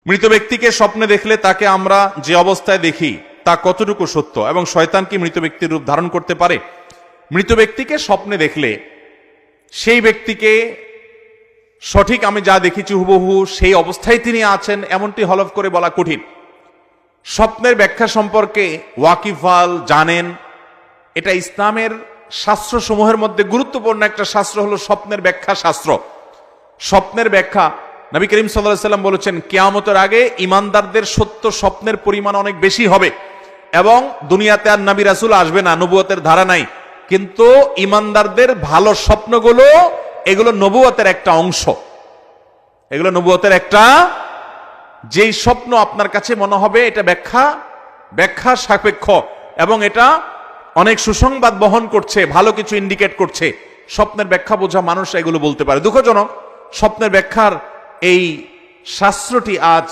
মৃত ব্যক্তিকে স্বপ্নে দেখলে তাকে আমরা যে অবস্থায় দেখি তা কতটুকু সত্য, এবং শয়তান কি মৃত ব্যক্তির রূপ ধারণ করতে পারে? মৃত ব্যক্তিকে স্বপ্নে দেখলে সেই ব্যক্তিকে সঠিক আমি যা দেখেছি হুবহু সেই অবস্থায় তিনি আছেন এমনটি হলফ করে বলা কঠিন। স্বপ্নের ব্যাখ্যা সম্পর্কে ওয়াকিফাল জানেন, এটা ইসলামের শাস্ত্রসমূহের মধ্যে গুরুত্বপূর্ণ একটা শাস্ত্র হলো স্বপ্নের ব্যাখ্যা শাস্ত্র। স্বপ্নের ব্যাখ্যা নবী করিম সাল্লাল্লাহু আলাইহি ওয়াসাল্লাম বলেছেন, কিয়ামতের আগে ঈমানদারদের সত্য স্বপ্নের পরিমাণ অনেক বেশি হবে এবং দুনিয়াতে আর নবী রাসূল আসবে না, নবুয়তের ধারা নাই, কিন্তু ঈমানদারদের ভালো স্বপ্নগুলো এগুলো নবুয়তের একটা অংশ, এগুলো নবুয়তের একটা, যেই স্বপ্ন আপনার কাছে মনে হবে এটা ব্যাখ্যা সাপেক্ষ এবং এটা অনেক সুসংবাদ বহন করছে, ভালো কিছু ইন্ডিকেট করছে, স্বপ্নের ব্যাখ্যা বোঝা মানুষ এগুলো বলতে পারে। দুঃখজনক, স্বপ্নের ব্যাখ্যার এই শাস্ত্রটি আজ